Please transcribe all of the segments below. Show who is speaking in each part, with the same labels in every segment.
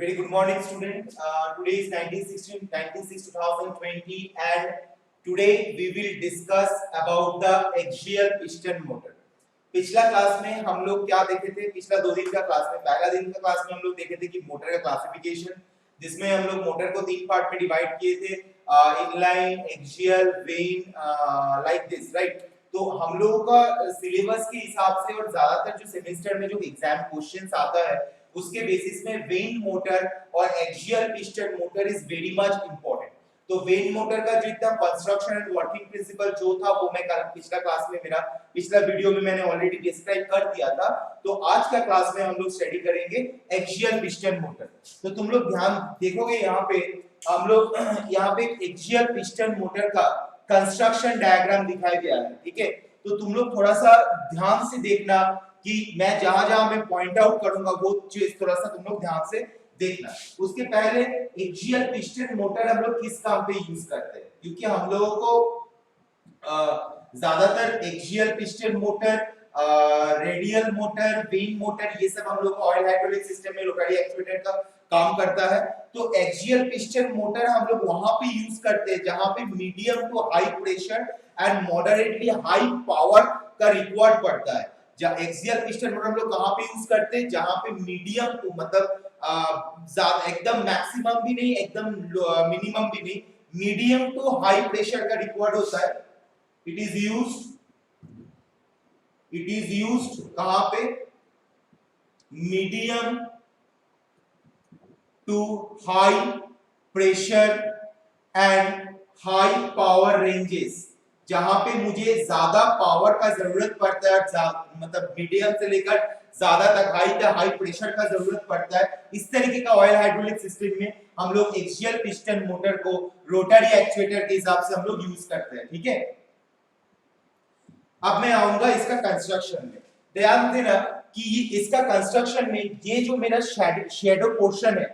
Speaker 1: Very good morning, student. Today is 19/6/2020, and today we will discuss about the axial piston motor. पिछला class में हम लोग क्या देखे थे? पिछला 2 दिन का क्लास में, पहला दिन का क्लास में हम लोग देखे थे कि मोटर का क्लासिफिकेशन, जिसमें हम लोग मोटर को 3 पार्ट में डिवाइड किए थे, inline, axial, when, like this, right? तो हम लोगों का सिलेबस के हिसाब से और ज्यादातर जो सेमेस्टर में जो एग्जाम क्वेश्चंस आता है उसके बेसिस में वेन मोटर और axial piston motor is very much important. तो वेन मोटर का जो इतना कंस्ट्रक्शन एंड वर्किंग प्रिंसिपल जो था वो मैं कल पिछला क्लास में मेरा पिछला वीडियो में मैंने ऑलरेडी डिस्क्राइब कर दिया था। तो आज का क्लास में हम लोग स्टडी करेंगे एक्सियल पिस्टन मोटर। तो तुम लोग ध्यान देखोगे यहाँ पे हम लोग यहाँ पे एक्सियल पिस्टन मोटर का कंस्ट्रक्शन डायग्राम दिखाया गया है, ठीक है? तो तुम लोग थोड़ा सा ध्यान से देखना कि मैं जहां-जहां मैं पॉइंट आउट करूंगा वो चीज थोड़ा सा तुम लोग ध्यान से देखना। उसके पहले एक्सियल पिस्टन मोटर हम लोग किस काम पे यूज करते हैं, क्योंकि हम लोगों को ज्यादातर axial piston motor, radial motor, when motor, ये सब हम लोग ऑयल हाइड्रोलिक सिस्टम में रोटरी एक्चुएटर का काम करता है। तो एक्सियल पिस्टन मोटर हम लोग वहां पे यूज करते हैं जहां पे medium to high pressure and moderately high power का रिक्वायर्ड पड़ता है। एक्सियल पिस्टन मोटर हम लोग कहां पे यूज करते हैं? जहां पे मीडियम टू मतलब ज्यादा एकदम मैक्सिमम भी नहीं एकदम मिनिमम भी नहीं, मीडियम टू हाई प्रेशर का रिक्वायर्ड होता है। इट इज यूज्ड कहां पे? Medium to high pressure and high power ranges, जहां पे मुझे ज्यादा पावर का जरूरत पड़ता है, मतलब मीडियम से लेकर ज्यादा तक हाई प्रेशर का जरूरत पड़ता है। इस तरीके का ऑयल हाइड्रोलिक सिस्टम में हम लोग एक्सियल पिस्टन मोटर को रोटरी एक्चुएटर के हिसाब से हम लोग यूज करते हैं, ठीक है? अब मैं आऊंगा इसका कंस्ट्रक्शन में। ध्यान देना कि इसका कंस्ट्रक्शन में ये जो मेरा शैडो पोर्शन है,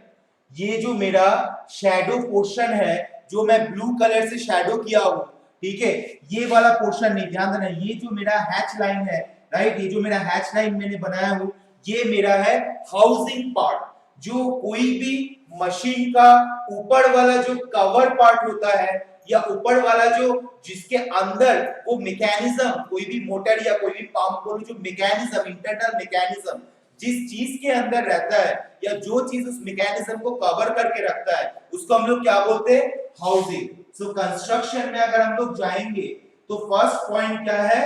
Speaker 1: ये जो मेरा शैडो पोर्शन है जो मैं ब्लू कलर से शैडो किया हूं, ठीक है? ये वाला पोर्शन नहीं, ध्यान देना, ये जो मेरा हैच लाइन है, राइट, ये जो मेरा हैच लाइन मैंने बनाया हूं, ये मेरा है हाउसिंग पार्ट। जो कोई भी मशीन का ऊपर वाला जो कवर पार्ट होता है या ऊपर वाला जो जिसके अंदर वो मैकेनिज्म, कोई भी मोटर या कोई भी पंप बोलो, जो मैकेनिज्म, इंटरनल मैकेनिज्म जिस चीज के अंदर रहता है या जो चीज उस मैकेनिज्म को कवर करके रखता है उसको हम लोग क्या बोलते हैं? हाउसिंग। सो कंस्ट्रक्शन में अगर हम लोग जाएंगे तो फर्स्ट पॉइंट क्या है?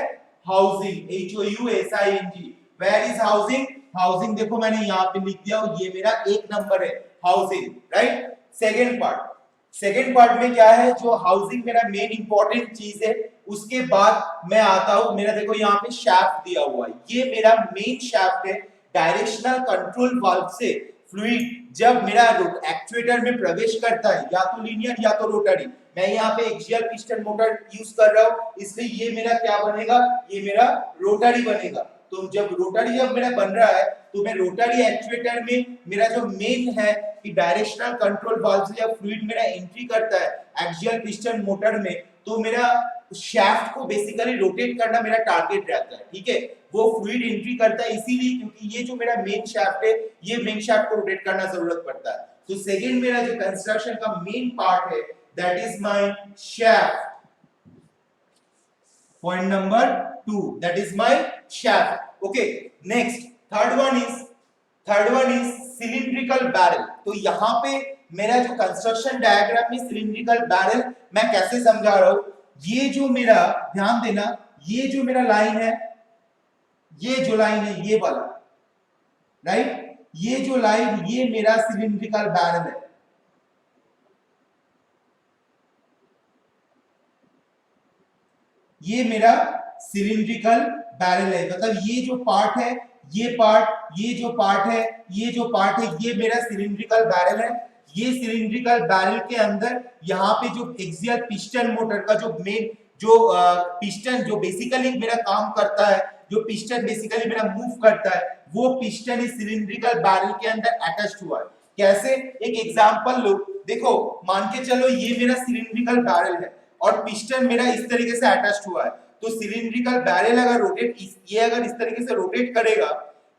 Speaker 1: Housing, HOUSING। Where is housing? Housing देखो मैंने यहाँ पे लिख दिया, ये मेरा 1 नंबर है, हाउसिंग, राइट? सेकेंड पार्ट में क्या है? जो हाउसिंग मेरा मेन इंपॉर्टेंट चीज है। उसके बाद मैं आता हूं, मेरा देखो यहाँ पे शाफ्ट दिया हुआ है, ये मेरा मेन शाफ्ट है। डायरेक्शनल कंट्रोल वाल्व से फ्लूइड जब मेरा एक्चुएटर में प्रवेश करता है, या तो लीनियर या तो रोटरी, मैं यहाँ पे एक्सियल पिस्टन मोटर यूज कर रहा हूँ, इसलिए ये मेरा क्या बनेगा? ये मेरा रोटरी बनेगा। तो जब रोटरी जब मेरा बन रहा है तो मैं रोटरी एक्चुएटर में मेरा जो मेन है कि डायरेक्शनल कंट्रोल वाल्व से जब फ्लूइड मेरा एंट्री करता है एक्सियल पिस्टन मोटर में, तो मेरा शाफ्ट को बेसिकली रोटेट करना मेरा टारगेट रहता है, ठीक है? वो फ्लूइड एंट्री करता है इसीलिए क्योंकि ये जो मेरा मेन शाफ्ट है, ये मेन शाफ्ट को रोटेट करना जरूरत पड़ता है। तो सेकंड मेरा जो कंस्ट्रक्शन का मेन पार्ट है, that is my shaft. Point number 2, that is my shaft. Okay, next third one is cylindrical barrel. तो यहाँ पे मेरा जो कंस्ट्रक्शन डायग्राम में सिलिंड्रिकल बैरल मैं कैसे समझा रहा हूं, ये जो मेरा, ध्यान देना, ये जो मेरा लाइन है, ये जो लाइन है ये वाला, राइट, ये जो लाइन, ये मेरा सिलिंड्रिकल बैरल है। ये मेरा सिलिंड्रिकल बैरल है, मतलब ये जो पार्ट है, ये पार्ट, ये जो पार्ट है, ये जो पार्ट है, ये मेरा सिलिंड्रिकल बैरल है। ये सिलिंड्रिकल बैरल के अंदर यहाँ पे जो एक्सियल पिस्टन मोटर का जो मेन जो पिस्टन जो बेसिकली मेरा काम करता है, जो पिस्टन बेसिकली मेरा मूव करता है, वो पिस्टन इस सिलिंड्रिकल बैरल के अंदर अटैच्ड हुआ है। कैसे? एक एग्जांपल लो, देखो, मान के चलो ये मेरा सिलिंड्रिकल बैरल है और पिस्टन मेरा इस तरीके से अटैच्ड हुआ है। तो सिलिंड्रिकल बैरल अगर रोटेट, ये अगर इस तरीके से रोटेट करेगा,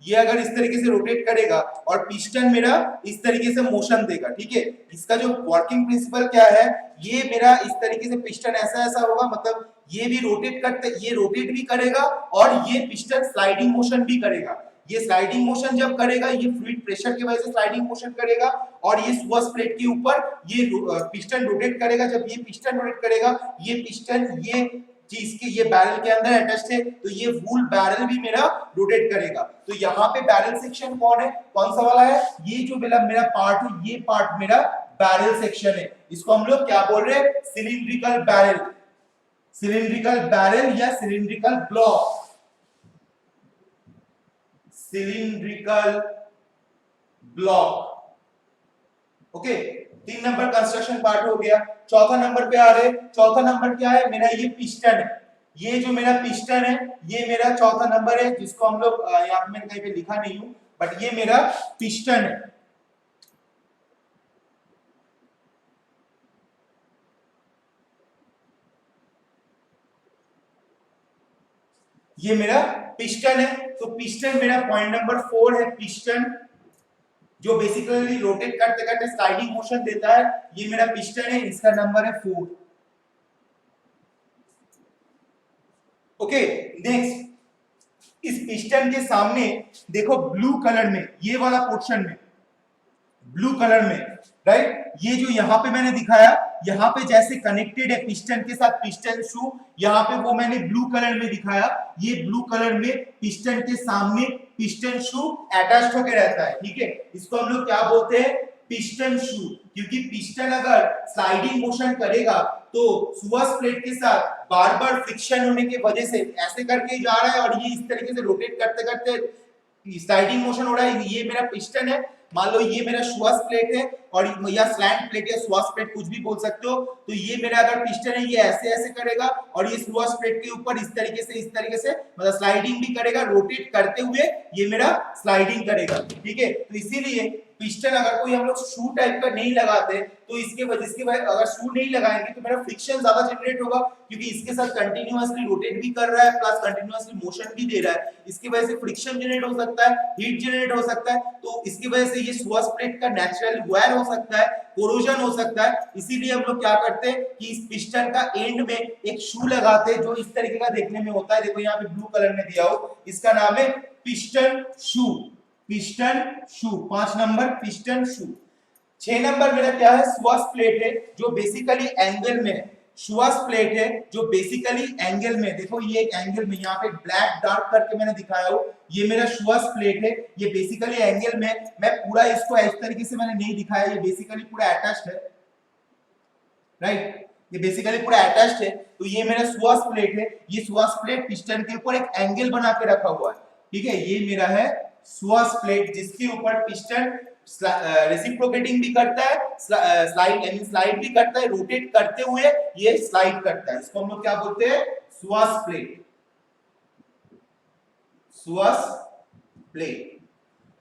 Speaker 1: ये अगर इस तरीके से रोटेट करेगा और पिस्टन मेरा इस तरीके से मोशन देगा, ठीक है। इसका जो वर्किंग प्रिंसिपल क्या है, ये मेरा इस तरीके से पिस्टन ऐसा ऐसा होगा, मतलब ये भी रोटेट करते, ये रोटेट भी करेगा और ये पिस्टन स्लाइडिंग मोशन भी करेगा। ये स्लाइडिंग मोशन जब करेगा, ये फ्लूइड प्रेशर की वजह से स्लाइडिंग मोशन करेगा और ये सुअस प्लेट के ऊपर ये पिस्टन रोटेट करेगा। जब ये पिस्टन रोटेट करेगा, ये पिस्टन ये चीज के ये बैरल के अंदर अटैच्ड है, तो ये वूल बैरल भी मेरा रोटेट करेगा। तो यहाँ पे बैरल सेक्शन कौन सा वाला है, ये जो मेरा पार्ट है, ये पार्ट मेरा बैरल सेक्शन है। इसको हम लोग क्या बोल रहे हैं, सिलिंड्रिकल बैरल, सिलिंड्रिकल बैरल या cylindrical block, cylindrical block. Okay, 3 number construction part हो गया। चौथा नंबर पे आ रहे, चौथा नंबर क्या है मेरा, ये पिस्टन है। ये जो मेरा पिस्टन है, ये मेरा चौथा नंबर है, जिसको हम लोग यहाँ पे मैंने कहीं पे लिखा नहीं हूं, बट ये मेरा पिस्टन है। ये मेरा पिस्टन है। तो पिस्टन मेरा पॉइंट नंबर 4 है, पिस्टन जो बेसिकली रोटेट करते करते स्लाइडिंग मोशन देता है, ये मेरा पिस्टन है, इसका नंबर है 4। ओके, नेक्स्ट इस पिस्टन के सामने देखो ब्लू कलर में, ये वाला पोर्शन में ब्लू कलर में, राइट, ये जो यहाँ पे मैंने दिखाया, यहाँ पे जैसे कनेक्टेड है पिस्टन के साथ पिस्टन शू, यहाँ पे वो मैंने ब्लू कलर में दिखाया। ये ब्लू कलर में पिस्टन के सामने पिस्टन शू अटैच्ड होकर रहता है, ठीक है। इसको हम लोग क्या बोलते हैं, पिस्टन शू, क्योंकि पिस्टन अगर स्लाइडिंग मोशन करेगा तो सुअस प्लेट के साथ बार बार फ्रिक्शन होने की वजह से ऐसे करके जा रहा है और ये इस तरीके से रोटेट करते करते स्लाइडिंग मोशन हो रहा है। ये मेरा पिस्टन है, मान लो ये मेरा सुअस प्लेट है और या स्लैंट प्लेट या सुअस प्लेट कुछ भी बोल सकते हो। तो ये मेरा अगर पिस्टन है, ये ऐसे ऐसे करेगा और ये सुअस प्लेट के ऊपर इस तरीके से मतलब स्लाइडिंग भी करेगा, रोटेट करते हुए ये मेरा स्लाइडिंग करेगा, ठीक है। तो इसीलिए पिस्टन अगर कोई हम लोग शू टाइप का नहीं लगाते, तो इसके वजह अगर शू नहीं लगाएंगे तो मेरा फ्रिक्शन ज्यादा जनरेट होगा, क्योंकि इसके साथ कंटिन्यूअसली रोटेट भी कर रहा है प्लस कंटिन्यूअसली मोशन भी दे रहा है। इसकी वजह से फ्रिक्शन जनरेट हो सकता है, हीट जनरेट हो सकता है, तो इसकी वजह से ये सुअस प्लेट का नेचुरल वेयर हो सकता है, कोरोजन हो सकता है। इसीलिए हम लोग क्या करते हैं कि इस पिस्टन का एंड में एक शू लगाते हैं, जो इस तरीके का देखने में होता है। देखो यहाँ पे ब्लू कलर में दिया हो, इसका नाम है पिस्टन शू, पिस्टन शू 5 नंबर पिस्टन शू। 6 नंबर मेरा क्या है, सुअस प्लेट है, जो बेसिकली एंगल में है। सुअस प्लेट है जो बेसिकली एंगल में, देखो ये एक एंगल में, यहाँ पे ब्लैक डार्क करके मैंने दिखाया हो, ये मेरा सुअस प्लेट है, ये बेसिकली एंगल में। मैं पूरा इसको इस तरीके से मैंने नहीं दिखाया, ये बेसिकली पूरा अटैच्ड है, राइट, ये बेसिकली पूरा अटैच्ड है। तो ये मेरा सुअस प्लेट है, ये सुअस प्लेट पिस्टन के ऊपर एक एंगल बना के रखा हुआ है, ठीक है। ये मेरा है सुअस प्लेट, जिसके ऊपर पिस्टन रेसिप्रोकेटिंग भी करता है, स्लाइड भी करता है, रोटेट करते हुए ये स्लाइड करता है। इसको हम लोग क्या बोलते हैं, सुअस प्लेट, सुअस प्लेट।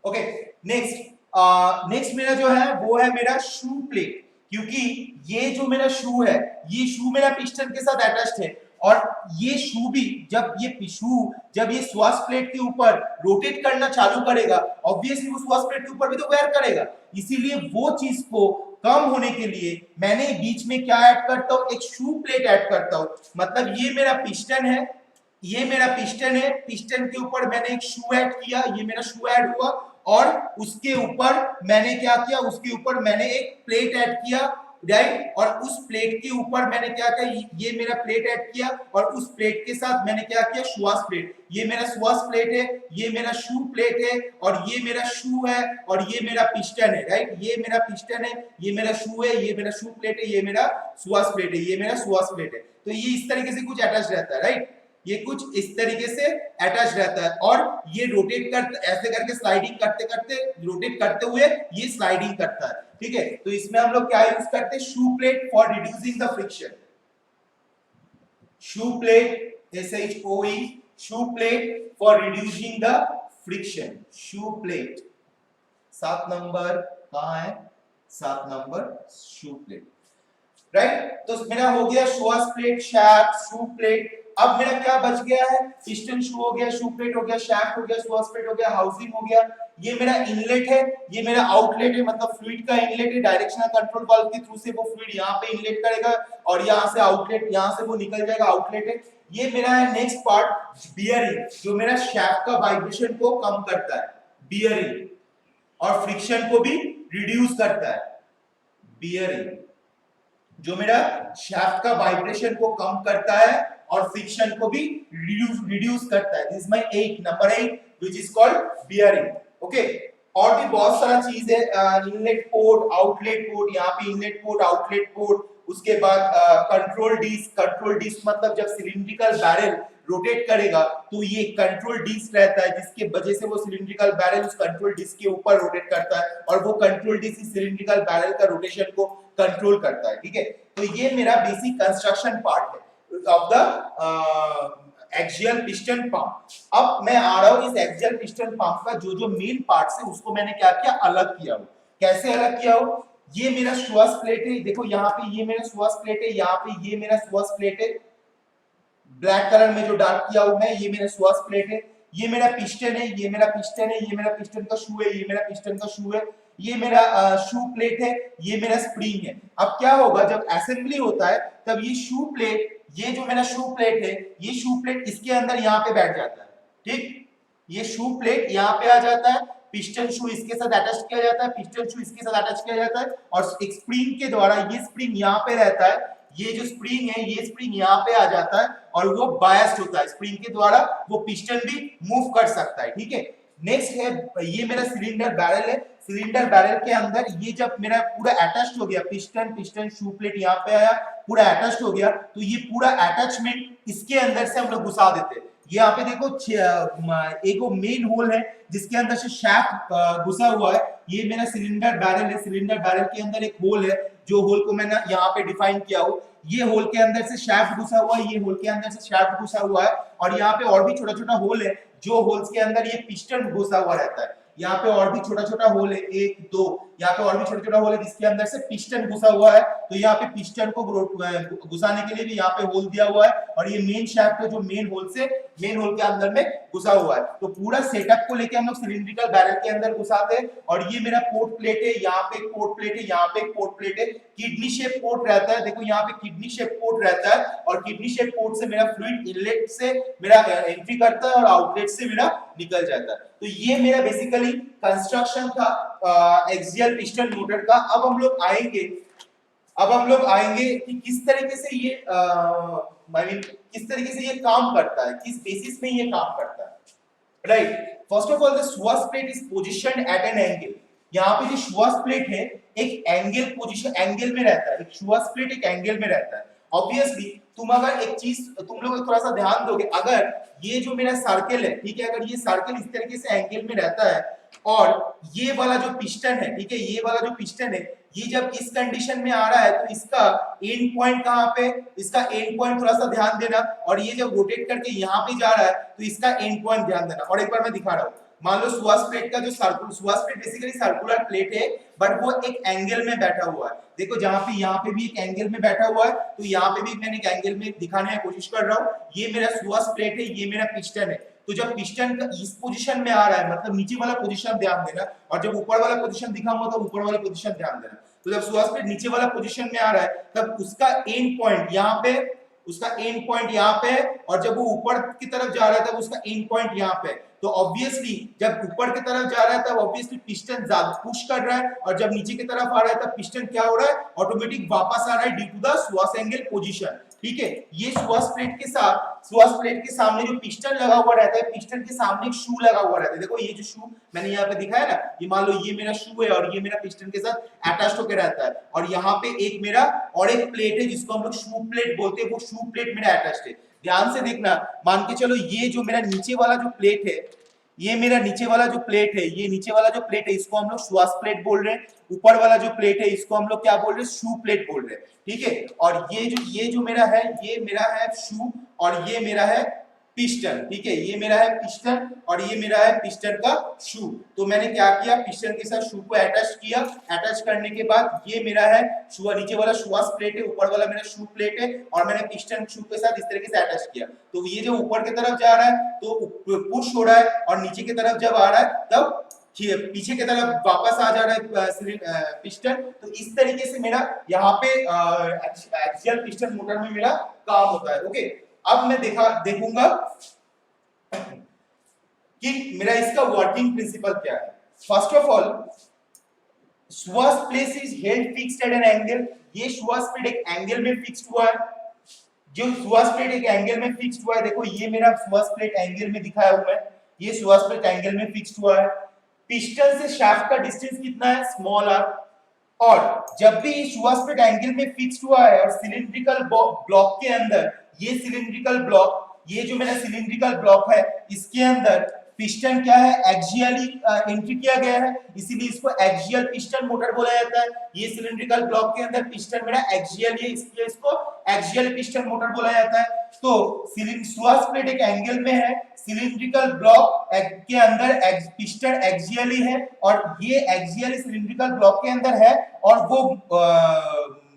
Speaker 1: ओके, नेक्स्ट मेरा जो है वो है मेरा शू प्लेट, क्योंकि ये जो मेरा शू है, ये शू मेरा पिस्टन के साथ अटैच्ड है, और ये शू भी जब ये सुअस प्लेट के ऊपर रोटेट करना चालू करेगा, ऑब्वियसली वो सुअस प्लेट के ऊपर भी तो वेयर करेगा। इसीलिए वो चीज को कम होने के लिए मैंने बीच में क्या ऐड करता हूं, एक शू प्लेट ऐड करता हूं। मतलब ये मेरा पिस्टन है, ये मेरा पिस्टन है, पिस्टन के ऊपर मैंने एक शू ऐड किया, ये मेरा शू ऐड हुआ, और उसके ऊपर मैंने क्या किया, उसके ऊपर मैंने एक प्लेट ऐड किया, राइट, और उस प्लेट के ऊपर मैंने क्या किया, ये मेरा प्लेट ऐड किया, और उस प्लेट के साथ मैंने क्या किया, सुअस प्लेट। ये मेरा सुअस प्लेट है, ये मेरा शू प्लेट है, और ये मेरा शू है, और ये मेरा पिस्टन है, राइट, ये मेरा पिस्टन है, ये मेरा शू है, ये मेरा शू प्लेट है, ये मेरा सुअस प्लेट है, ये मेरा सुअस प्लेट है। तो ये इस तरीके से कुछ अटैच रहता है, राइट, ये कुछ इस तरीके से अटैच रहता है, और ये रोटेट करते ऐसे करके स्लाइडिंग करते करते रोटेट करते हुए ये स्लाइडिंग करता है, ठीक है। तो इसमें हम लोग क्या यूज करते हैं, shoe plate for reducing the friction, shoe plate SHOE, shoe plate for reducing the friction, shoe plate. 7 number कहां है, 7 नंबर शू प्लेट, राइट। तो मेरा हो गया सुअस प्लेट, शैफ्ट, शू प्लेट। अब मेरा क्या बच गया है, पिस्टन शू हो गया, शू प्लेट हो गया, शैफ्ट हो गया, स्वास प्लेट हो गया, हाउसिंग हो गया, ये मेरा इनलेट है, ये मेरा आउटलेट है, मतलब फ्लूइड का इनलेट है, डायरेक्शनल कंट्रोल वाल्व के थ्रू से वो फ्लूइड यहाँ पे इनलेट करेगा और यहाँ से आउटलेट, यहाँ से वो निकल जाएगा, आउटलेट है। ये मेरा है नेक्स्ट पार्ट बियरिंग, जो मेरा शैफ्ट का वाइब्रेशन को कम करता है, बियरिंग, और फ्रिक्शन को भी रिड्यूस करता है, बियरिंग जो मेरा शाफ्ट का वाइब्रेशन को कम करता है और फ्रिक्शन को भी रिड्यूस करता है। This is my 8 number 8 which is called bearing. Okay, और भी बहुत सारा चीज है, इनलेट पोर्ट, आउटलेट पोर्ट, यहाँ पे इनलेट पोर्ट, आउटलेट पोर्ट, उसके बाद कंट्रोल डिस्क मतलब जब सिलिंड्रिकल बैरल रोटेट करेगा तो ये कंट्रोल डिस्क रहता है जिसके वजह से वो सिलिंड्रिकल बैरल उस कंट्रोल डिस्क के ऊपर रोटेट करता है और वो कंट्रोल डिस्क इस सिलिंड्रिकल बैरल का रोटेशन को कंट्रोल करता है। ठीक है, तो ये मेरा बेसिक कंस्ट्रक्शन पार्ट है of the axial piston pump. अब मैं आ रहा हूं इस एक्सियल पिस्टन पंप का जो जो मेन पार्ट्स है उसको मैंने क्या किया, अलग किया हो। कैसे अलग किया हो, ये मेरा श्वास प्लेट है, देखो यहाँ पे ये मेरा श्वास प्लेट है, यहाँ पे ये मेरा श्वास प्लेट है, ब्लैक कलर में जो डार्क किया हुआ है ये मेरा श्वास प्लेट है, ये मेरा पिस्टन है, ये मेरा पिस्टन है, ये मेरा पिस्टन का शू है, ये मेरा पिस्टन का शू है, ये मेरा शू प्लेट है, ये मेरा स्प्रिंग है। अब क्या होगा जब असेंबली होता है तब ये शू प्लेट, ये जो मेरा शू प्लेट है, ये शू प्लेट इसके अंदर यहाँ पे बैठ जाता है। ठीक, ये शू प्लेट यहाँ पे आ जाता है, पिस्टन शू इसके साथ अटैच किया जाता है, पिस्टन शू इसके साथ अटैच किया जाता है और एक स्प्रिंग के द्वारा ये स्प्रिंग यहाँ पे रहता है, ये जो स्प्रिंग है ये स्प्रिंग यहाँ पे आ जाता है और वो बायस्ड होता है, स्प्रिंग के द्वारा वो पिस्टन भी मूव कर सकता है। ठीक है, नेक्स्ट है ये मेरा सिलेंडर बैरल है, सिलेंडर बैरल के अंदर ये जब मेरा पूरा अटैच्ड हो गया, पिस्टन शू प्लेट यहाँ पे आया, पूरा अटैच्ड हो गया, तो ये पूरा अटैचमेंट इसके अंदर से हम लोग घुसा देते हैं। ये यहाँ पे देखो एक मेन होल है जिसके अंदर से शाफ्ट घुसा हुआ है, ये मेरा सिलेंडर बैरल है, सिलेंडर बैरल के अंदर एक होल है, जो होल को मैंने यहाँ पे डिफाइन किया हो, ये होल के अंदर से शाफ्ट घुसा हुआ है, ये होल के अंदर से शाफ्ट घुसा हुआ है और यहाँ पे और भी छोटा छोटा होल है, जो होल्स के अंदर ये पिस्टन घुसा हुआ रहता है। यहाँ पे और भी छोटा छोटा होल है, 1 2, यहाँ पे और भी छोटा छोटा होल है जिसके अंदर से पिस्टन घुसा हुआ है, तो यहाँ पे पिस्टन को घुसाने के लिए भी यहाँ पे होल दिया हुआ है और ये मेन शाफ्ट है जो मेन होल के अंदर में घुसा हुआ है। तो पूरा सेटअप को लेके हम लोग सिलिंड्रिकल बैरल के अंदर घुसाते हैं और ये मेरा पोर्ट प्लेट है, यहाँ पे एक पोर्ट प्लेट है, यहाँ पे एक पोर्ट प्लेट है, किडनी शेप पोर्ट रहता है, देखो यहाँ पे किडनी शेप पोर्ट रहता है और किडनी शेप पोर्ट से मेरा फ्लूइड इनलेट से मेरा एंट्री करता है और आउटलेट से मेरा निकल जाता है। तो ये मेरा बेसिकली कंस्ट्रक्शन था एक्सियल पिस्टन मोटर का। अब हम लोग आएंगे कि किस तरीके से ये किस तरीके से ये काम करता है, किस बेसिस में ये काम करता है। Right, first of all the shoe plate is positioned at an angle. यहाँ पे जो श्वास प्लेट है एक एंगल में रहता है, एक श्वास प्लेट एक एंगल में रहता है। ऑब्वियसली तुम अगर एक चीज तुम लोग थोड़ा सा ध्यान दोगे, अगर ये जो मेरा सर्कल है, ठीक है, अगर ये सर्कल इस तरीके से एंगल में रहता है और ये वाला जो पिस्टन है, ठीक है, ये वाला जो पिस्टन है ये जब इस कंडीशन में आ रहा है तो इसका एंड पॉइंट कहाँ पे, इसका एंड पॉइंट थोड़ा सा ध्यान देना, और ये जब रोटेट करके यहाँ पे जा रहा है तो इसका एंड पॉइंट ध्यान देना। और एक बार मैं दिखा रहा हूँ, मान लो श्वास प्लेट का जो श्वास प्लेट बेसिकली सर्कुलर प्लेट है बट वो एक एंगल में बैठा हुआ है। देखो जहां पे यहाँ पे भी एक एंगल में बैठा हुआ है, तो यहाँ पे भी मैंने एक एंगल में दिखाने की कोशिश कर रहा हूँ। ये मेरा श्वास प्लेट है, ये मेरा पिस्टन है, तो जब पिस्टन का इस पोजीशन में आ रहा है मतलब नीचे वाला पोजीशन ध्यान देना, और जब ऊपर वाला पोजीशन दिखा हुआ तो ऊपर वाला पोजीशन ध्यान देना। तो जब श्वास प्लेट नीचे वाला पोजीशन में आ रहा है तब उसका एंड पॉइंट यहाँ पे, उसका एंड पॉइंट यहाँ पे, और जब वो ऊपर की तरफ जा रहा है तब उसका एंड पॉइंट यहाँ पे। तो ऑब्वियसली जब ऊपर की तरफ जा रहा है तब ऑब्वियसली पिस्टन ज्यादा पुश कर रहा है, और जब नीचे की तरफ आ रहा है तब पिस्टन क्या हो रहा है, ऑटोमेटिक वापस आ रहा है ड्यू टू द श्वास एंगल पोजीशन। ठीक है, ये श्वास प्लेट के सामने जो पिस्टन लगा हुआ रहता है, पिस्टन के सामने एक शू लगा हुआ रहता है। देखो ये जो शू मैंने यहाँ पे दिखाया ना, ये मान लो ये मेरा शू है और ये मेरा पिस्टन के साथ अटैच होकर रहता है, और यहाँ पे एक मेरा और एक प्लेट है जिसको हम लोग शू प्लेट बोलते हैं, वो शू प्लेट मेरा अटैच्ड है। ध्यान से देखना, मान के चलो ये जो मेरा नीचे वाला जो प्लेट है, ये मेरा नीचे वाला जो प्लेट है, ये नीचे वाला जो प्लेट है इसको हम लोग श्वास प्लेट बोल रहे हैं, ऊपर वाला जो प्लेट है इसको हम लोग क्या बोल रहे हैं, शू प्लेट बोल रहे हैं। ठीक है, और ये जो मेरा है, ये मेरा है शू और ये मेरा है पिस्टन, ठीक है, ये मेरा है पिस्टन और ये मेरा है पिस्टन का शू। तो मैंने क्या किया, पिस्टन के साथ शू को अटैच किया। अटैच करने के बाद ये मेरा है शू, नीचे वाला शुआस प्लेट है, ऊपर वाला मेरा शू प्लेट है और मैंने पिस्टन शू के साथ इस तरीके से अटैच किया। तो ये जो ऊपर की तरफ जा रहा है तो पुश हो रहा है और नीचे की तरफ जब आ रहा है तब पीछे की तरफ वापस आ जा रहा है पिस्टन। तो इस तरीके से मेरा यहाँ पे एक्सियल पिस्टन मोटर में मेरा काम होता है। ओके, अब मैं देखूंगा कि मेरा इसका वर्किंग प्रिंसिपल क्या है। फर्स्ट ऑफ ऑल, श्वास place is held fixed at an angle. ये श्वास प्लेट एक एंगल में फिक्स्ड हुआ है। जो श्वास प्लेट एक एंगल में फिक्स्ड हुआ है, देखो ये मेरा श्वास प्लेट एंगल में दिखाया हुआ है, ये श्वास प्लेट एंगल में फिक्स्ड हुआ है। पिस्टन से शाफ्ट का डिस्टेंस कितना है, स्मॉल आर। और जब भी श्वास प्लेट एंगल में फिक्स्ड हुआ है और सिलिंड्रिकल ब्लॉक के अंदर, ये सिलिंड्रिकल ब्लॉक, ये जो मेरा सिलिंड्रिकल ब्लॉक है, इसके अंदर पिस्टन क्या है, एक्सियली एंट्री किया गया है, इसीलिए इसको एक्सियल पिस्टन मोटर बोला जाता है। ये सिलिंड्रिकल ब्लॉक के अंदर पिस्टन मेरा एक्सियल है, इसलिए इसको एक्सियल पिस्टन मोटर बोला जाता है। तो श्वास प्लेट एक एंगल में है, सिलिंड्रिकल ब्लॉक के अंदर पिस्टन एक्सियली है और ये एक्सियली सिलिंड्रिकल ब्लॉक के अंदर है और वो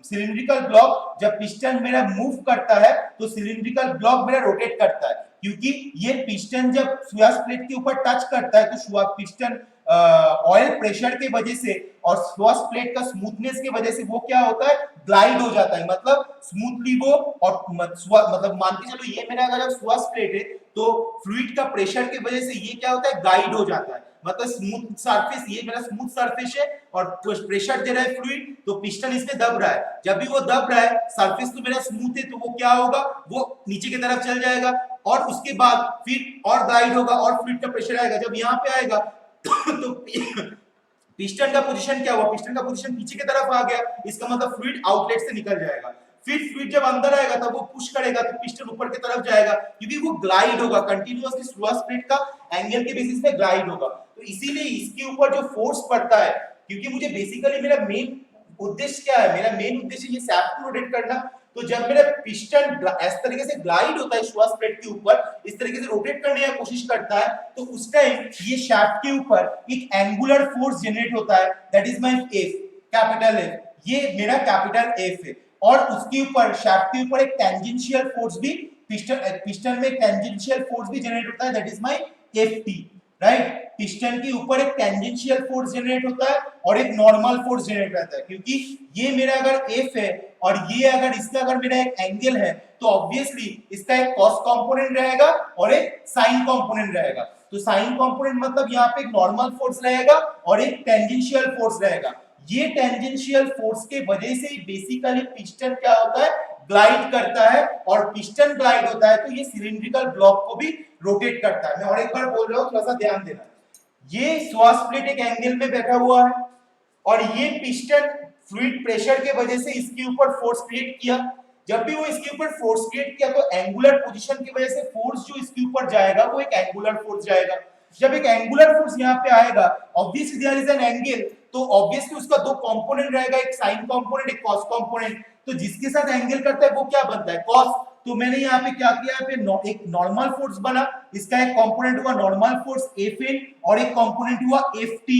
Speaker 1: सिलिंड्रिकल ब्लॉक जब पिस्टन मेरा मूव करता है तो सिलिंड्रिकल ब्लॉक मेरा रोटेट करता है, क्योंकि ये पिस्टन जब श्वास प्लेट के ऊपर टच करता है तो पिस्टन ऑयल प्रेशर के वजह से और श्वास प्लेट का स्मूथनेस की वजह से वो क्या होता है, ग्लाइड हो जाता है, मतलब स्मूथली वो। और मतलब मान के चलो ये मेरा अगर श्वास प्लेट है तो फ्लूइड का प्रेशर की वजह से ये क्या होता है, गाइड हो जाता है, मतलब स्मूथ सरफेस, ये मेरा स्मूथ सरफेस है और प्रेशर दे रहा है फ्लूइड, तो पिस्टन इसमें दब रहा है। जब भी वो दब रहा है, सरफेस तो मेरा स्मूथ है, तो वो क्या होगा, वो नीचे की तरफ चल जाएगा और उसके बाद फिर और गाइड होगा और फ्लूइड का प्रेशर आएगा। जब यहाँ पे आएगा तो पिस्टन का पोजीशन क्या हुआ, पिस्टन का पोजीशन पीछे की तरफ आ गया, इसका मतलब फ्लूइड आउटलेट से निकल जाएगा। फिर फ्लूइड जब अंदर आएगा तब वो पुश करेगा तो पिस्टन ऊपर की तरफ जाएगा, क्योंकि वो ग्लाइड होगा कंटिन्यूअसली, श्वास प्लेट का एंगल के बेसिस पे ग्लाइड होगा। तो इसीलिए इसके ऊपर जो फोर्स पड़ता है, क्योंकि मुझे बेसिकली मेरा मेन उद्देश्य क्या है, मेरा मेन उद्देश्य ये शाफ्ट को रोटेट करना। तो जब मेरा पिस्टन इस तरीके से ग्लाइड होता है श्वास प्लेट के ऊपर, इस तरीके से रोटेट करने की कोशिश करता है, तो उस टाइम ये शाफ्ट के ऊपर एक एंगुलर फोर्स जनरेट होता है, that is my F, capital F, ये मेरा कैपिटल एफ है। और उसके ऊपर शाफ्ट के ऊपर एक टेंजेंशियल फोर्स भी, पिस्टन में एक टेंजेंशियल फोर्स भी जनरेट होता है, that is my FT, right. Piston के ऊपर एक टेंजेंशियल फोर्स जनरेट होता है और एक नॉर्मल फोर्स जनरेट होता है, क्योंकि ये मेरा अगर एफ है और ये अगर इसका अगर मेरा एक एंगल है तो ऑब्वियसली इसका एक कॉस कंपोनेंट रहेगा और एक साइन कंपोनेंट रहेगा। तो साइन कंपोनेंट मतलब यहाँ पे एक नॉर्मल फोर्स रहेगा और एक टेंजेंशियल फोर्स रहेगा। ये टेंजेंशियल फोर्स के वजह से बेसिकली पिस्टन क्या होता है, ग्लाइड करता है, और पिस्टन ग्लाइड होता है तो ये सिलिंड्रिकल ब्लॉक को भी रोटेट करता है। मैं और एक बार बोल रहा हूं, थोड़ा सा ध्यान देना। ये श्वास प्लेट एक एंगल में बैठा हुआ है और ये पिस्टन फ्लूइड प्रेशर के वजह से इसके ऊपर फोर्स क्रिएट किया। जब भी वो इसके ऊपर फोर्स क्रिएट किया तो एंगुलर पोजीशन की वजह से फोर्स जो इसके ऊपर जाएगा वो एक एंगुलर फोर्स जाएगा। जब एक एंगुलर फोर्स यहाँ पे आएगा, obviously there is an angle, तो ऑब्वियसली उसका दो कंपोनेंट रहेगा, एक साइन कंपोनेंट, एक कॉस कंपोनेंट। तो जिसके साथ एंगल करता है वो क्या बनता है, कॉस। तो मैंने यहाँ पे क्या किया, यहाँ पे एक नॉर्मल फोर्स बना, इसका एक कंपोनेंट हुआ नॉर्मल फोर्स Fn और एक कंपोनेंट हुआ Ft।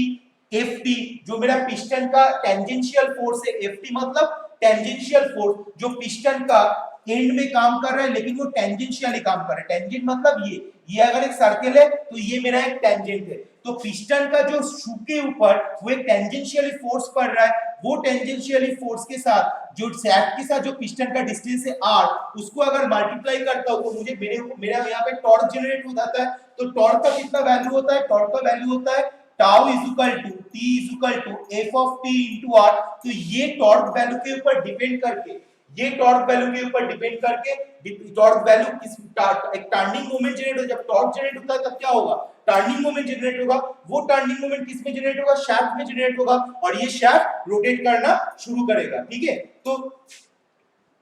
Speaker 1: Ft जो मेरा पिस्टन का टेंजेंशियल फोर्स है, Ft मतलब टेंजेंशियल फोर्स जो पिस्टन का एंड में काम कर रहा है, लेकिन वो टेंजेंशियली काम कर रहा है। टेंजेंट मतलब ये अगर एक सर्कल है तो ये मेरा एक टेंजेंट है। तो पिस्टन का जो शू के ऊपर वो एक टेंजेंशियली फोर्स पड़ रहा है, वो टेंजेंशियली फोर्स के साथ जो शाफ्ट के साथ जो पिस्टन का डिस्टेंस है r, उसको अगर मल्टीप्लाई करता हूं तो मुझे मेरा यहाँ पे टॉर्क जनरेट हो जाता है। तो टॉर्क का कितना वैल्यू होता है, टॉर्क का वैल्यू होता है tau is equal to t is equal to f of t into r। तो ये टॉर्क वैल्यू के ऊपर डिपेंड करके, ये टॉर्क वैल्यू के ऊपर डिपेंड करके टॉर्क वैल्यू किस एक टर्निंग मोमेंट जनरेट हो, जब टॉर्क जनरेट होता है तब क्या होगा, टर्निंग मोमेंट जनरेट होगा। वो टर्निंग मोमेंट किस में जनरेट होगा, शाफ्ट में जनरेट होगा और ये शाफ्ट रोटेट करना शुरू करेगा। ठीक है, तो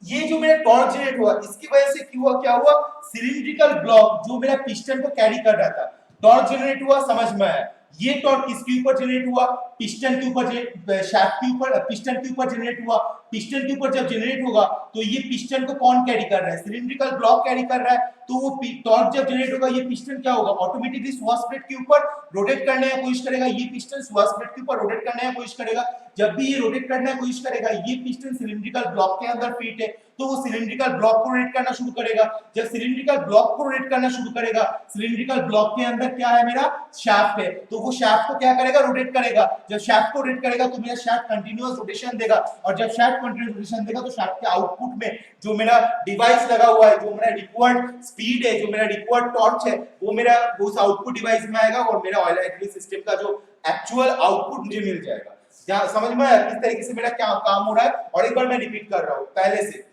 Speaker 1: ये जो मेरा टॉर्क जनरेट हुआ इसकी वजह से क्या हुआ, सिलिंड्रिकल ब्लॉक जो मेरा पिस्टन को कैरी कर रहा था, टॉर्क जनरेट हुआ, समझ में आया। ये टॉर्क किसके ऊपर जनरेट हुआ, पिस्टन के ऊपर, शाफ्ट के ऊपर, पिस्टन के ऊपर जनरेट हुआ। पिस्टन के ऊपर जब जनरेट होगा तो ये पिस्टन को कौन कैरी कर रहा है, सिलिंड्रिकल ब्लॉक कैरी कर रहा है, तो वो टॉर्क जब जनरेट होगा ये पिस्टन क्या होगा, ऑटोमेटिकली स्वास प्लेट के ऊपर रोटेट करने की कोशिश करेगा, ये पिस्टन स्वास प्लेट के ऊपर रोटेट करने की कोशिश करेगा। जब भी ये रोटेट करने की कोशिश करेगा, ये पिस्टन सिलिंड्रिकल ब्लॉक के अंदर फिट है, तो वो सिलिंड्रिकल ब्लॉक को रोटेट करना शुरू करेगा। जब सिलिंड्रिकल ब्लॉक को रोटेट करना शुरू करेगा, सिलिंड्रिकल ब्लॉक के अंदर क्या है, मेरा शाफ्ट है, तो वो शाफ्ट को क्या करेगा, रोटेट करेगा। जब शाफ्ट को रोटेट करेगा तो मेरा शाफ्ट कंटीन्यूअस रोटेशन देगा, और जब शाफ्ट कंटीन्यूअस रोटेशन देगा तो शाफ्ट के आउटपुट में जो मेरा डिवाइस लगा हुआ है, जो मेरा रिक्वायर्ड स्पीड है, जो मेरा रिक्वायर्ड टॉर्क है, वो मेरा उस आउटपुट डिवाइस में आएगा, और मेरा ऑयल हाइड्रोलिक सिस्टम का जो एक्चुअल आउटपुट मुझे मिल जाएगा। क्या समझ में आया किस तरीके से मेरा क्या काम हो रहा है? और एक बार मैं रिपीट कर रहा हूं पहले से,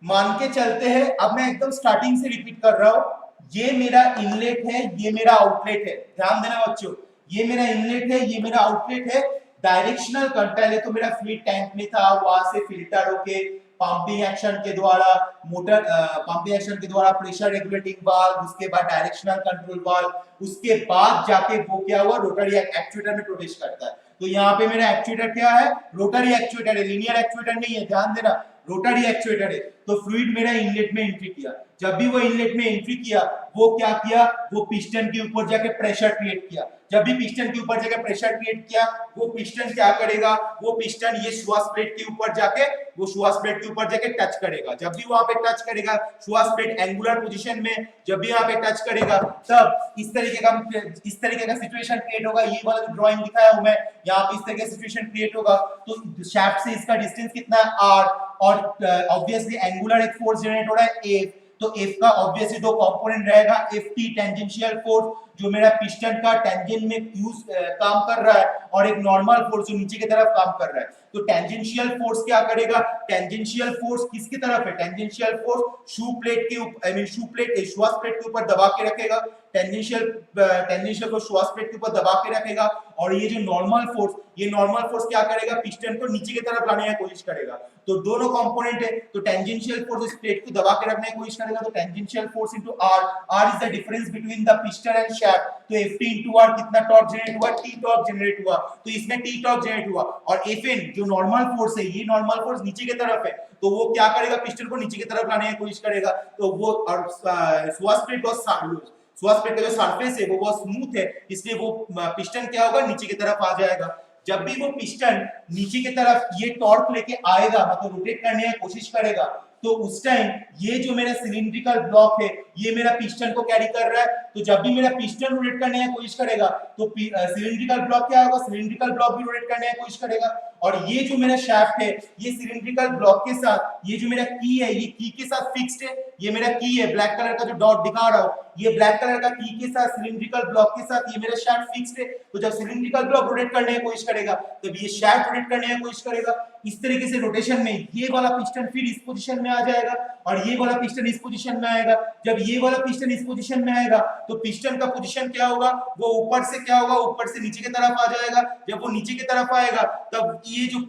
Speaker 1: मान के चलते हैं, अब मैं एकदम स्टार्टिंग से रिपीट कर रहा हूं। ये मेरा इनलेट है, ये मेरा आउटलेट है, ध्यान देना बच्चों, ये मेरा इनलेट है, ये मेरा आउटलेट है। डायरेक्शनल कंट्रोल है, तो मेरा फ्लूइड टैंक में था, वहां से फिल्टर होके पंपिंग एक्शन के द्वारा मोटर पंपिंग एक्शन के द्वारा प्रेशर रेगुलेटिंग वाल्व, उसके बाद डायरेक्शनल कंट्रोल वाल्व, उसके बाद जाके वो क्या हुआ, रोटरी एक्चुएटर में प्रवेश करता है। तो यहाँ पे मेरा एक्चुएटर क्या है, रोटरी एक्चुएटर है, लीनियर एक्चुएटर नहीं है, ध्यान देना, रोटरी एक्चुएटर है। तो फ्लूइड मेरा इनलेट में एंट्री किया, जब भी वो इनलेट में एंट्री किया, वो क्या किया, वो पिस्टन के ऊपर जाके प्रेशर क्रिएट किया। जब भी पिस्टन के ऊपर जाके प्रेशर क्रिएट किया, वो पिस्टन क्या करेगा, वो पिस्टन ये श्वास प्लेट के ऊपर जाके, वो श्वास प्लेट के ऊपर जाके टच करेगा। जब भी वहां पे टच करेगा, श्वास प्लेट एंगुलर पोजीशन में जब भी यहाँ पे टच करेगा, तब इस तरीके का सिचुएशन क्रिएट होगा। ये वाला जो ड्राइंग दिखाया हूं मैं, यहाँ पे इस तरह का सिचुएशन क्रिएट होगा। तो शाफ्ट से इसका डिस्टेंस कितना है, r, और ऑब्वियसली एंगुलर एक फोर्स जनरेट हो रहा है F, तो F का ऑब्वियसली दो कंपोनेंट रहेगा, Ft टेंजेंशियल फोर्स जो मेरा पिस्टन का टेंजेंट में काम कर रहा है, और एक नॉर्मल फोर्स जो नीचे की तरफ काम कर रहा है। तो टेंजेंशियल फोर्स क्या करेगा, टेंजेंशियल फोर्स किसकी तरफ है, टेंजेंशियल फोर्स शू प्लेट के ऊपर, आई मीन शू प्लेट श्वास प्लेट के ऊपर दबा के रखेगा, टेंजेंशियल को श्वास प्लेट के ऊपर दबा के रखेगा। और ये जो नॉर्मल फोर्स, ये नॉर्मल फोर्स क्या करेगा, पिस्टन को नीचे की तरफ लाने की कोशिश करेगा। तो दोनों कंपोनेंट है, तो टेंजेंशियल फोर्स इस प्लेट को दबा के रखने की कोशिश करेगा, तो tangential force into r is the difference between the piston and shaft. तो Ft इनटू r कितना टॉर्क जनरेट हुआ, T टॉर्क जनरेट हुआ, तो इसमें T टॉर्क जनरेट हुआ। और Fn जो नॉर्मल फोर्स है, ये नॉर्मल फोर्स नीचे की तरफ है, तो वो क्या करेगा, पिस्टन को नीचे की तरफ लाने की कोशिश करेगा। तो वो और श्वास प्लेट का जो सरफेस है वो बहुत स्मूथ है, इसलिए वो पिस्टन क्या होगा, नीचे की तरफ आ जाएगा। जब भी वो पिस्टन नीचे की तरफ ये टॉर्क लेके आएगा, मतलब रोटेट करने की कोशिश करेगा, तो उस टाइम ये जो मेरा सिलिंड्रिकल ब्लॉक है, ये मेरा पिस्टन को कैरी कर रहा है। तो जब भी मेरा पिस्टन रोटेट करने की कोशिश करेगा, तो सिलिंड्रिकल ब्लॉक क्या होगा, सिलिंड्रिकल ब्लॉक भी रोटेट करने की कोशिश करेगा। और ये जो मेरा शाफ्ट है, ये सिलिंड्रिकल ब्लॉक के साथ, ये जो मेरा की है, ये की के साथ फिक्स्ड है। ये मेरा की है, ब्लैक कलर का जो डॉट दिखा रहा हूं, ये ब्लैक कलर का की के साथ, सिलिंड्रिकल ब्लॉक के साथ ये मेरा शाफ्ट फिक्स्ड है। तो जब सिलिंड्रिकल ब्लॉक रोटेट करने की कोशिश करेगा, तब ये शाफ्ट रोटेट करने की कोशिश करेगा। इस तरीके से रोटेशन में ये वाला पिस्टन फिर इस पोजीशन में आ जाएगा, और ये वाला पिस्टन इस पोजीशन में आएगा। जब ये वाला पिस्टन इस पोजीशन में आएगा, तो पिस्टन का पोजीशन क्या होगा, वो ऊपर से क्या होगा, ऊपर से नीचे की तरफ आ जाएगा। जब वो नीचे की तरफ आएगा, तब ये जो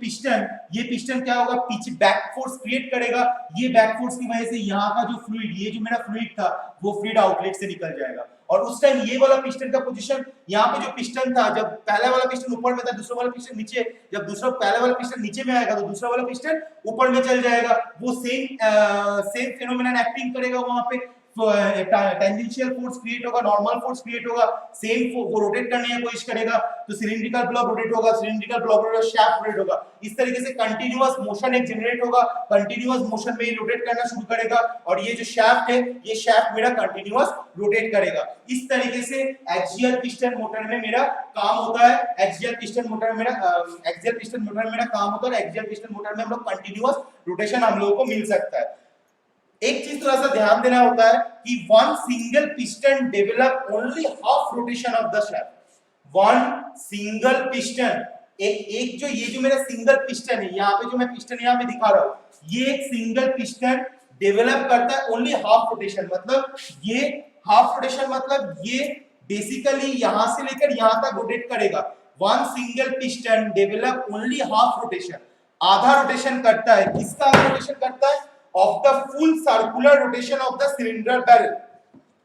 Speaker 1: ये पिस्टन क्या होगा, पीछे बैक फोर्स क्रिएट करेगा। ये बैक फोर्स की वजह से यहाँ का जो फ्लूइड, ये जो मेरा फ्लूइड था, वो फ्लूइड आउटलेट से निकल जाएगा। और उस टाइम ये वाला पिस्टन का पोजीशन, यहाँ पे जो पिस्टन था, जब पहला वाला पिस्टन ऊपर में था, दूसरा वाला पिस्टन नीचे, जब पहला वाला पिस्टन नीचे में आएगा, तो दूसरा वाला पिस्टन ऊपर में चल जाएगा। वो सेम फेनोमेनन एक्टिंग करेगा वहां पे। टेंजेंशियल फोर्स क्रिएट होगा, नॉर्मल फोर्स क्रिएट होगा, सेम वो रोटेट करने की कोशिश करेगा, तो सिलिंड्रिकल ब्लॉक रोटेट होगा, cylindrical block rotate, shaft rotate होगा। इस तरीके से कंटीन्यूअस मोशन एक जनरेट होगा, कंटीन्यूअस मोशन में ये रोटेट करना शुरू करेगा। और ये जो शाफ्ट है, ये शाफ्ट मेरा कंटीन्यूअस रोटेट करेगा। इस तरीके से एक्सियल पिस्टन मोटर में मेरा काम होता है। एक्सियल पिस्टन मोटर में मेरा काम होता है। एक्सियल पिस्टन मोटर में हम लोग कंटीन्यूअस रोटेशन हम लोगों को मिल सकता है। एक चीज थोड़ा सा ध्यान देना होता है कि one single piston develop only half rotation of the shaft. One single piston, एक जो ये जो मेरा सिंगल पिस्टन है, यहाँ पे जो मैं पिस्टन यहाँ पे दिखा रहा हूँ, ये एक सिंगल पिस्टन डेवलप करता है ओनली हाफ रोटेशन। मतलब ये हाफ रोटेशन मतलब ये बेसिकली यहां से लेकर यहां तक रोटेट करेगा। One single piston develop only half rotation, आधा रोटेशन करता है। किसका आधा रोटेशन करता है? Of the full circular rotation of the cylinder barrel.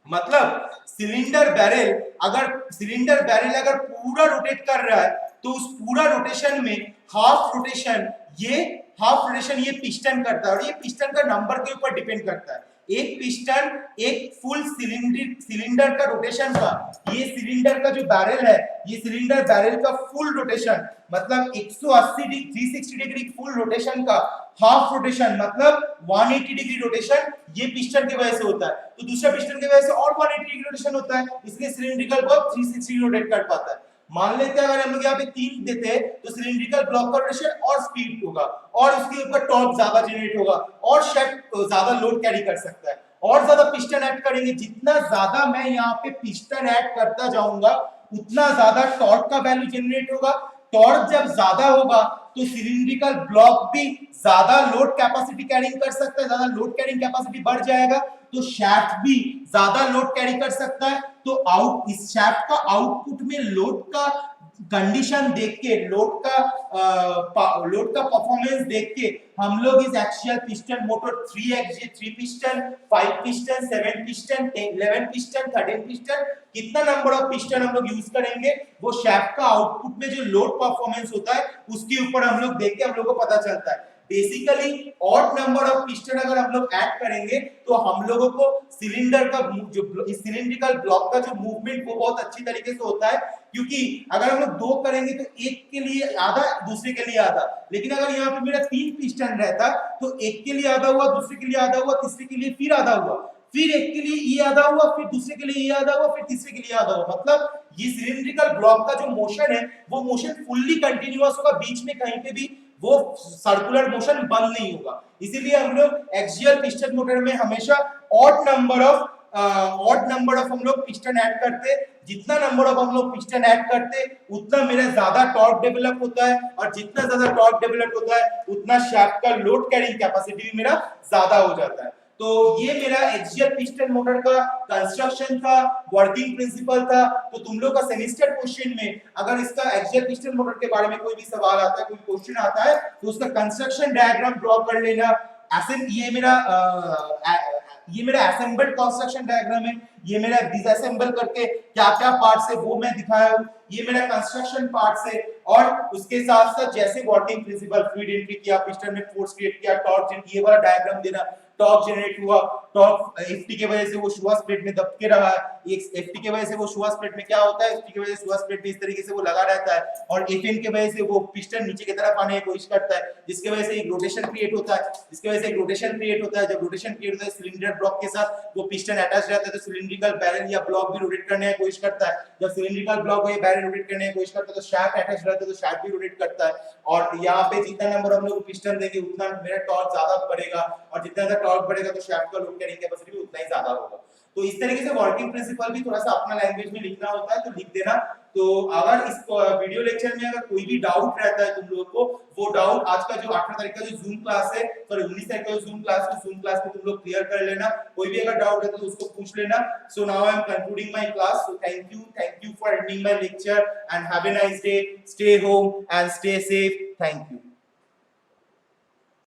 Speaker 1: मतलब सिलेंडर बैरल अगर पूरा रोटेट कर रहा है, तो उस पूरा रोटेशन में हाफ रोटेशन ये पिस्टन करता है और ये पिस्टन का नंबर के ऊपर डिपेंड करता है। एक पिस्टन एक फुल सिलेंडर का रोटेशन का, ये सिलेंडर का जो बैरल है, ये सिलेंडर बैरल का फुल रोटेशन मतलब 180 डिग्री 360 डिग्री फुल रोटेशन का हाफ रोटेशन मतलब 180 डिग्री रोटेशन ये पिस्टन की वजह से होता है। तो दूसरा पिस्टन की वजह से और 180 डिग्री रोटेशन होता है, इसलिए सिलिंड्रिकल ब्लॉक 360 रोटेट कर पाता है। मान लेते हैं अगर हम लोग यहाँ पे 3 देते हैं तो सिलिंड्रिकल ब्लॉक का रोटेशन और स्पीड होगा और उसके ऊपर टॉर्क ज्यादा जनरेट होगा और शाफ्ट ज्यादा लोड कैरी कर सकता है और ज्यादा पिस्टन ऐड करेंगे। जितना ज्यादा मैं यहाँ पे पिस्टन ऐड करता जाऊंगा उतना ज्यादा टॉर्क का वैल्यू जनरेट होगा। टॉर्क जब ज्यादा होगा तो सिलिंड्रिकल ब्लॉक भी ज्यादा लोड कैपेसिटी कैरिंग कर सकता है, ज्यादा लोड कैरिंग कैपेसिटी बढ़ जाएगा तो शाफ्ट भी ज्यादा लोड कैरी कर सकता है। तो इस शाफ्ट का आउटपुट में लोड का कंडीशन देख के, लोड का परफॉर्मेंस देख के हम लोग इस axial piston motor 3 piston 5 piston 7 piston 11 piston 13 piston कितना नंबर ऑफ पिस्टन हम लोग यूज करेंगे वो शाफ्ट का आउटपुट में जो लोड परफॉर्मेंस होता है उसके ऊपर हम लोग देख के हम लोग को पता चलता है। Basically odd number of piston अगर हम लोग ऐड करेंगे तो हम लोगों को सिलेंडर का जो सिलिंड्रिकल ब्लॉक का जो मूवमेंट वो बहुत अच्छी तरीके से होता है, क्योंकि अगर हम लोग 2 करेंगे तो एक के लिए आधा दूसरे के लिए आधा, लेकिन अगर यहाँ पे मेरा 3 पिस्टन रहता तो एक के लिए आधा हुआ, दूसरे के लिए आधा हुआ, तीसरे के लिए फिर आधा हुआ, फिर एक के लिए ये आधा हुआ, फिर दूसरे के लिए ये आधा हुआ, फिर तीसरे के लिए आधा हुआ। मतलब ये सिलिंड्रिकल ब्लॉक का जो मोशन है वो मोशन फुल्ली कंटिन्यूअस होगा, बीच में कहीं पे भी वो सर्कुलर मोशन बंद नहीं होगा। इसीलिए हम लोग एक्सियल पिस्टन मोटर में हमेशा ऑड नंबर ऑफ हम लोग पिस्टन ऐड करते। जितना नंबर ऑफ हम लोग पिस्टन ऐड करते उतना मेरा ज्यादा टॉर्क डेवलप होता है और जितना ज्यादा टॉर्क डेवलप होता है उतना शाफ्ट का लोड कैरिंग कैपेसिटी भी मेरा ज्यादा हो जाता है। तो ये मेरा एक्सियल पिस्टन मोटर का कंस्ट्रक्शन था, वर्किंग प्रिंसिपल था। तो तुम लोग का सेमेस्टर क्वेश्चन में अगर इसका एक्सियल पिस्टन मोटर के बारे में कोई भी सवाल आता है, कोई क्वेश्चन आता है तो उसका कंस्ट्रक्शन डायग्राम ड्रॉ कर लेना। ये मेरा असेंबल्ड कंस्ट्रक्शन डायग्राम है, ये मेरा डिसअसेंबल करके क्या-क्या पार्ट्स है वो मैं दिखाया हूं, ये मेरा कंस्ट्रक्शन पार्ट्स है। और उसके साथ साथ जैसे वर्किंग प्रिंसिपल फ्लूइड एंट्री किया, पिस्टन में फोर्स क्रिएट किया, टॉर्क जनरेट, ये वाला डायग्राम देना, टॉर्क जनरेट हुआ, टॉर्क एफटी के वजह से वो शुआस प्लेट में दबके रहा है, एक एफटी के वजह से वो शुआस प्लेट में क्या होता है, एफटी की वजह से शुआस प्लेट में इस तरीके से वो लगा रहता है और एफएन की वजह से वो पिस्टन नीचे की तरफ आने की कोशिश करता है, जिसकी वजह से एक रोटेशन क्रिएट होता है, जब रोटेशन क्रिएट होता है सिलेंडर ब्लॉक के साथ वो पिस्टन अटैच रहता है तो सिलिंड्रिकल बैरल या ब्लॉक भी रोटेट करने की कोशिश करता है। जब सिलिंड्रिकल ब्लॉक या बैरल रोटेट करने की कोशिश करता है तो शाफ्ट अटैच रहता है तो शाफ्ट भी रोटेट करता है। और यहाँ पे जितना नंबर हम लोग पिस्टन देंगे उतना मेरा टॉर्क ज्यादा बढ़ेगा और जितना ज्यादा टॉर्क बढ़ेगा तो शाफ्ट का लोड कैरिंग कैपेसिटी भी उतना ही ज्यादा होगा। तो इस तरीके से वर्किंग प्रिंसिपल भी थोड़ा सा अपना लैंग्वेज में लिखना होता है तो लिख देना। तो अगर इस वीडियो लेक्चर में अगर कोई भी डाउट रहता है तुम लोगों को, वो डाउट आज का जो 18 तारीख का जो जूम क्लास है, सॉरी 19 तारीख का जो जूम क्लास में तुम लोग क्लियर कर लेना। कोई भी अगर डाउट है तो उसको पूछ लेना। So now I am concluding my class. So thank you for attending my lecture and have a nice day. Stay home and stay safe. Thank you.